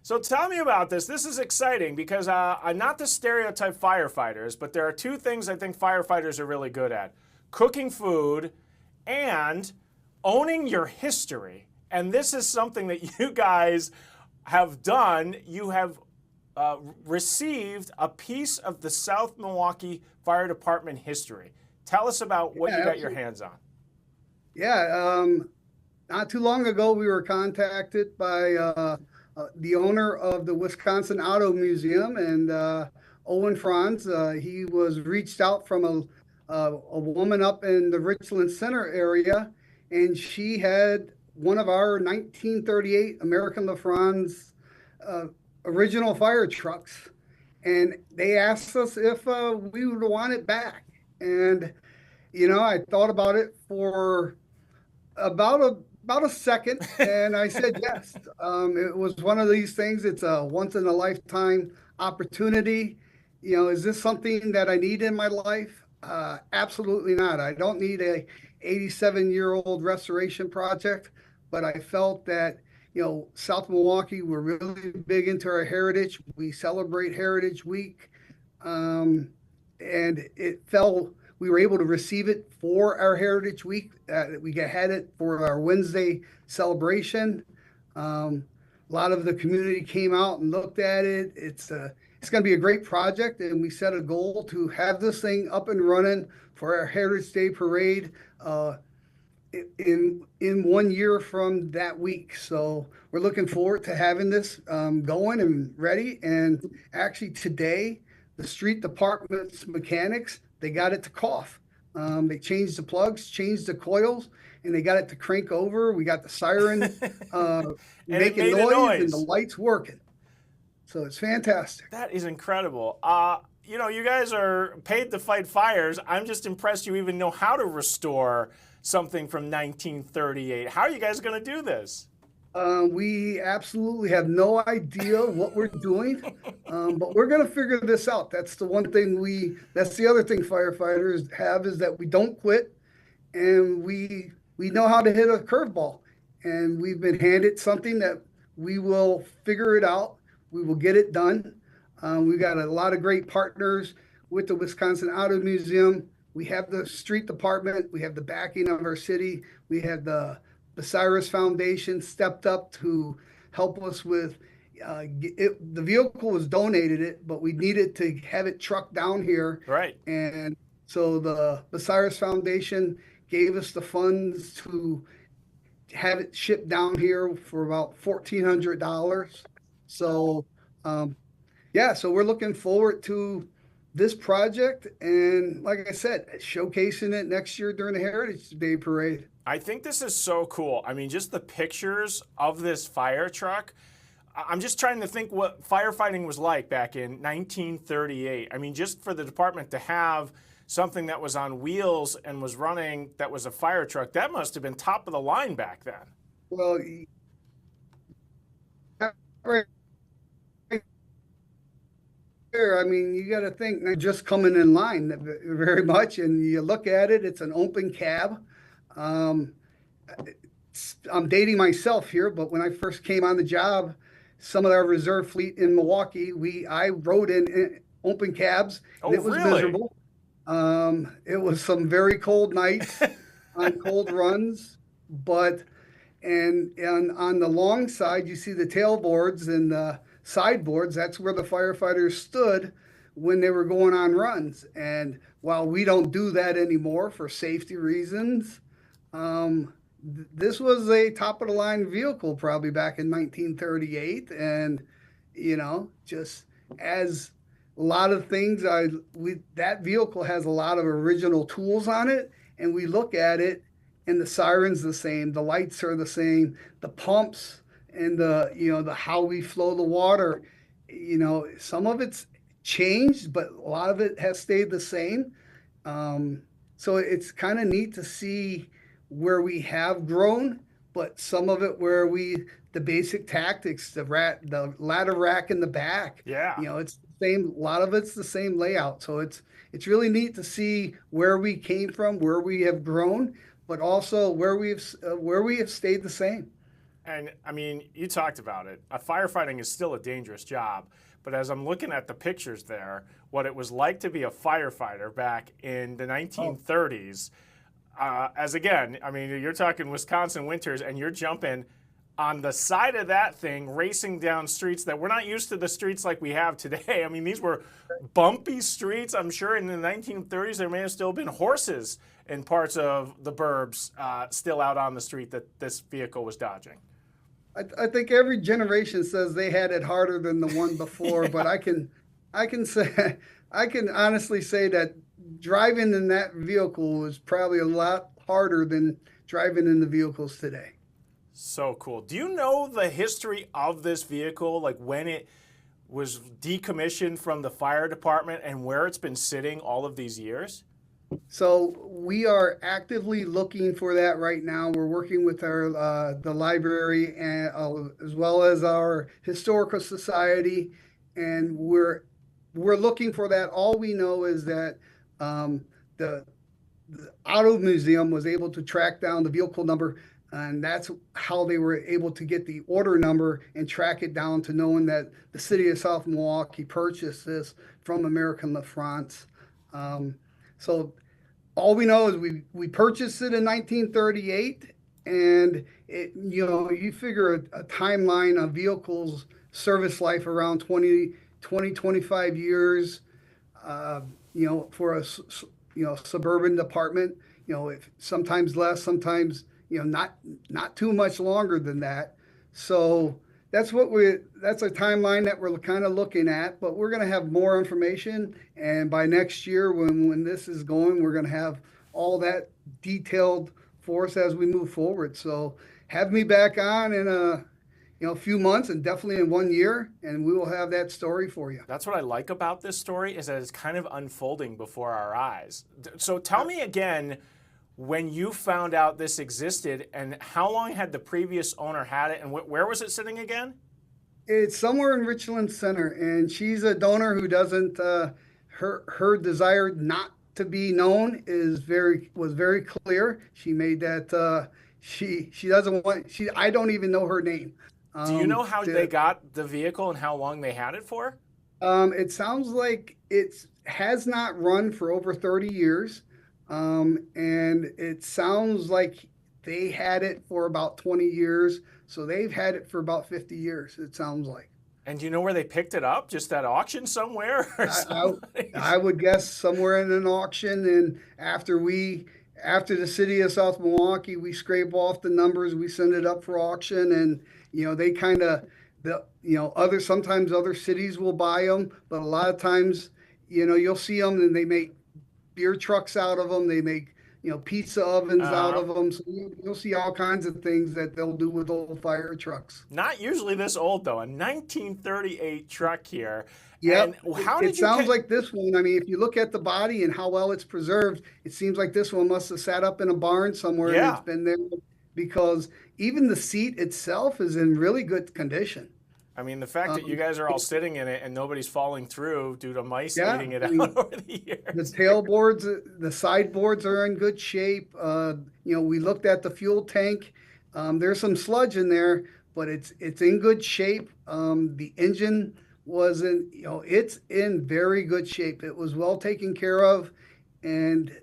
So tell me about this. This is exciting because I'm not the stereotype firefighters, but there are two things I think firefighters are really good at: cooking food and owning your history. And this is something that you guys have done. You have received a piece of the South Milwaukee Fire Department history. Tell us about what you got your hands on. Yeah, not too long ago, we were contacted by the owner of the Wisconsin Auto Museum, and Owen Franz. He was reached out from a woman up in the Richland Center area, and she had one of our 1938 American LeFrance original fire trucks, and they asked us if we would want it back. And I thought about it for about a second, and I said yes. It was one of these things. It's a once in a lifetime opportunity. Is this something that I need in my life? Absolutely not. I don't need a 87-year-old restoration project, but I felt that South Milwaukee, we're really big into our heritage. We celebrate Heritage Week, and we were able to receive it for our Heritage Week. We had it for our Wednesday celebration. A lot of the community came out and looked at it. It's going to be a great project, and we set a goal to have this thing up and running for our Heritage Day Parade in 1 year from that week. So we're looking forward to having this going and ready. And actually today, the street department's mechanics, they got it to cough. They changed the plugs, changed the coils, and they got it to crank over. We got the siren making noise, and the lights working. So it's fantastic. That is incredible. You guys are paid to fight fires. I'm just impressed you even know how to restore something from 1938. How are you guys going to do this? We absolutely have no idea what we're doing, but we're going to figure this out. That's the one thing that's the other thing firefighters have, is that we don't quit, and we know how to hit a curveball, and we've been handed something that we will figure it out. We will get it done. We've got a lot of great partners with the Wisconsin Auto Museum. We have the street department. We have the backing of our city. We have the Cyrus Foundation stepped up to help us with it. The vehicle was donated, but we needed to have it trucked down here. Right. And so the Cyrus Foundation gave us the funds to have it shipped down here for about $1,400. So, so we're looking forward to this project, and like I said, showcasing it next year during the Heritage Day Parade. I think this is so cool. I mean, just the pictures of this fire truck. I'm just trying to think what firefighting was like back in 1938. I mean, just for the department to have something that was on wheels and was running, that was a fire truck, that must have been top of the line back then. Well, I mean, you got to think, not just coming in line very much, and you look at it, it's an open cab. I'm dating myself here, but when I first came on the job, some of our reserve fleet in Milwaukee, I rode in open cabs, and it was really? miserable. It was some very cold nights on cold runs, and on the long side, you see the tailboards and the sideboards. That's where the firefighters stood when they were going on runs. And while we don't do that anymore for safety reasons, this was a top of the line vehicle probably back in 1938. And, just as a lot of things, that vehicle has a lot of original tools on it. And we look at it, and the siren's the same, the lights are the same, the pumps, and the how we flow the water, some of it's changed, but a lot of it has stayed the same. So it's kind of neat to see where we have grown, but some of it where the basic tactics, the ladder rack in the back, yeah, it's the same. A lot of it's the same layout. So it's really neat to see where we came from, where we have grown, but also where we have stayed the same. And I mean, you talked about it. Firefighting is still a dangerous job. But as I'm looking at the pictures there, what it was like to be a firefighter back in the 1930s, as again, I mean, you're talking Wisconsin winters and you're jumping on the side of that thing, racing down streets that we're not used to the streets like we have today. I mean, these were bumpy streets. I'm sure in the 1930s there may have still been horses in parts of the burbs still out on the street that this vehicle was dodging. I think every generation says they had it harder than the one before, but I can honestly say that driving in that vehicle was probably a lot harder than driving in the vehicles today. So cool. Do you know the history of this vehicle, like when it was decommissioned from the fire department and where it's been sitting all of these years? So we are actively looking for that right now. We're working with our the library and as well as our historical society, and we're looking for that. All we know is that the auto museum was able to track down the vehicle number, and that's how they were able to get the order number and track it down to knowing that the city of South Milwaukee purchased this from American LeFrance. So all we know is we purchased it in 1938, and you figure a timeline of vehicles service life around 25 years, for a suburban department, if sometimes less, sometimes not too much longer than that. So that's a timeline that we're kind of looking at, but we're going to have more information. And by next year, when this is going, we're going to have all that detailed for us as we move forward. So have me back on in a few months, and definitely in 1 year, and we will have that story for you. That's what I like about this story, is that it's kind of unfolding before our eyes. So tell me again, when you found out this existed, and how long had the previous owner had it, and where was it sitting again? It's somewhere in Richland Center, and she's a donor who doesn't. Her desire not to be known was very clear. She made that. She doesn't want. I don't even know her name. Do you know how they got the vehicle and how long they had it for? It sounds like it has not run for over 30 years. And it sounds like they had it for about 20 years. So they've had it for about 50 years, it sounds like. And do you know where they picked it up? Just at auction somewhere? I would guess somewhere in an auction. And after the city of South Milwaukee, we scrape off the numbers, we send it up for auction, and they kind of sometimes other cities will buy them, but a lot of times you'll see them and they make beer trucks out of them, they make pizza ovens out of them. So you'll see all kinds of things that they'll do with old fire trucks. Not usually this old though. A 1938 truck here. Yeah, it sounds like this one. I mean, if you look at the body and how well it's preserved, it seems like this one must have sat up in a barn somewhere. Yeah. And it's been there, because even the seat itself is in really good condition. I mean, the fact that you guys are all sitting in it and nobody's falling through due to mice eating it out over the years. The tailboards, the sideboards are in good shape. We looked at the fuel tank. There's some sludge in there, but it's in good shape. The engine it's in very good shape. It was well taken care of, and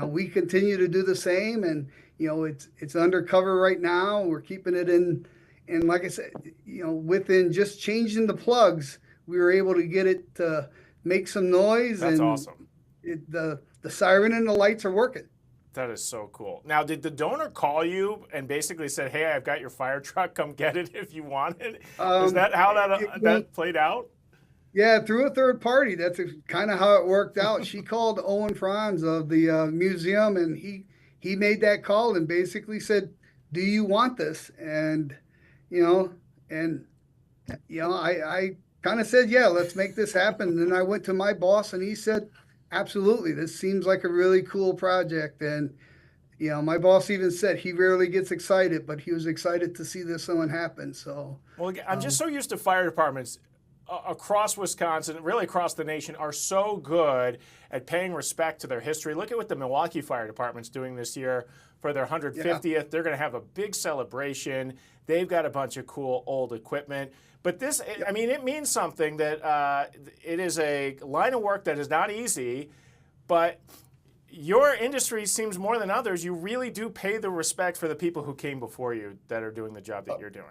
we continue to do the same. And it's undercover right now. We're keeping it in. And like I said, within just changing the plugs, we were able to get it to make some noise. That's and awesome. The siren and the lights are working. That is so cool. Now, did the donor call you and basically said, "Hey, I've got your fire truck. Come get it if you want it"? Is that how that played out? Yeah, through a third party. That's kind of how it worked out. She called Owen Franz of the museum, and he made that call and basically said, "Do you want this?" And I kind of said, "Yeah, let's make this happen." And then I went to my boss, and he said, "Absolutely, this seems like a really cool project." And my boss even said he rarely gets excited, but he was excited to see this one happen. So, well, I'm just so used to fire departments across Wisconsin, really across the nation, are so good at paying respect to their history. Look at what the Milwaukee Fire Department's doing this year for their 150th. Yeah. They're going to have a big celebration. They've got a bunch of cool old equipment. But this, I mean, it means something that it is a line of work that is not easy, but your industry seems more than others. You really do pay the respect for the people who came before you that are doing the job that you're doing.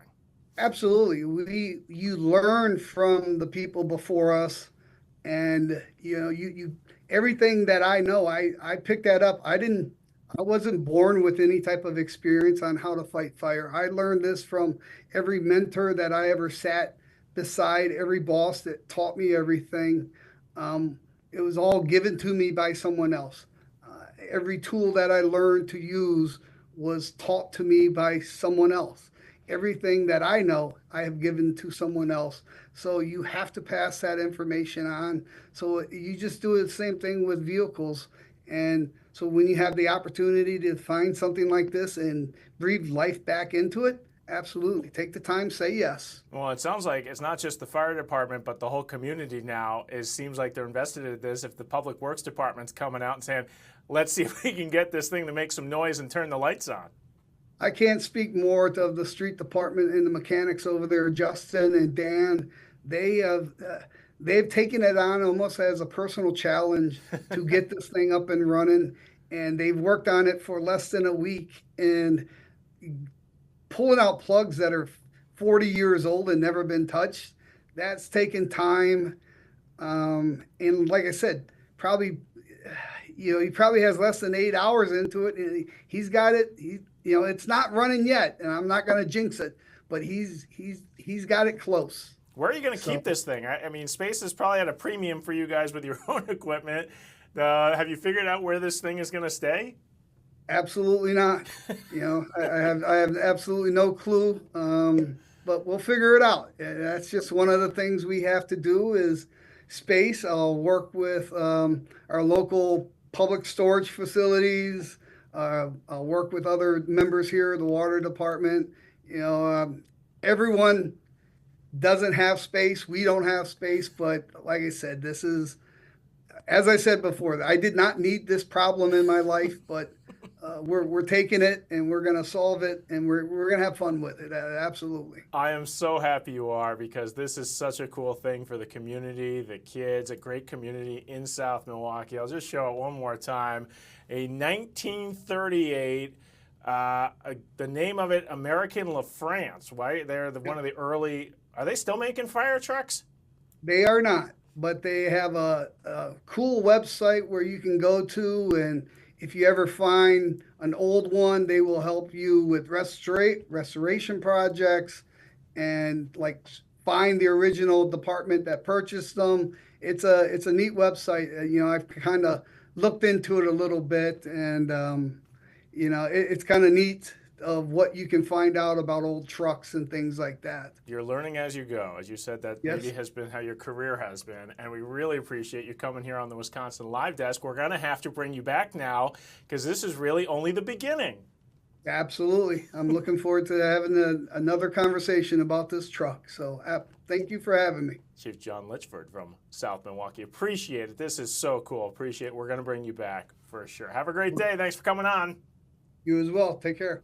Absolutely. You learn from the people before us, and you everything that I know, I picked that up. I wasn't born with any type of experience on how to fight fire. I learned this from every mentor that I ever sat beside, every boss that taught me everything. It was all given to me by someone else. Every tool that I learned to use was taught to me by someone else. Everything that I know, I have given to someone else. So you have to pass that information on. So you just do the same thing with vehicles. And so when you have the opportunity to find something like this and breathe life back into it, absolutely. Take the time, say yes. Well, it sounds like it's not just the fire department, but the whole community now seems like they're invested in this. If the public works department's coming out and saying, let's see if we can get this thing to make some noise and turn the lights on. I can't speak more of the street department and the mechanics over there, Justin and Dan. They've taken it on almost as a personal challenge to get this thing up and running, and they've worked on it for less than a week, and pulling out plugs that are 40 years old and never been touched. That's taken time, and like I said, probably he probably has less than 8 hours into it, and he's got it. It's not running yet, and I'm not going to jinx it, but he's got it close. Where are you going to keep this thing? I mean, space is probably at a premium for you guys with your own equipment. Have you figured out where this thing is going to stay? Absolutely not. I have absolutely no clue, but we'll figure it out. That's just one of the things we have to do is space. I'll work with our local public storage facilities. I'll work with other members here, the water department. Everyone doesn't have space. We don't have space, but like I said, this is, as I said before, I did not need this problem in my life, but we're taking it and we're going to solve it, and we're going to have fun with it. Absolutely. I am so happy you are, because this is such a cool thing for the community, the kids, a great community in South Milwaukee. I'll just show it one more time. A 1938, the name of it, American LeFrance, right? They're one of the early, are they still making fire trucks? They are not, but they have a cool website where you can go to, and if you ever find an old one, they will help you with restoration projects and like find the original department that purchased them. It's a neat website. I've kind of looked into it a little bit, and it's kind of neat of what you can find out about old trucks and things like that. You're learning as you go. As you said, that Yes. maybe has been how your career has been, and we really appreciate you coming here on the Wisconsin Live Desk. We're going to have to bring you back now, because this is really only the beginning. Absolutely. I'm looking forward to having another conversation about this truck. So thank you for having me. Chief John Litchford from South Milwaukee. Appreciate it. This is so cool. Appreciate it. We're going to bring you back for sure. Have a great day. Thanks for coming on. You as well. Take care.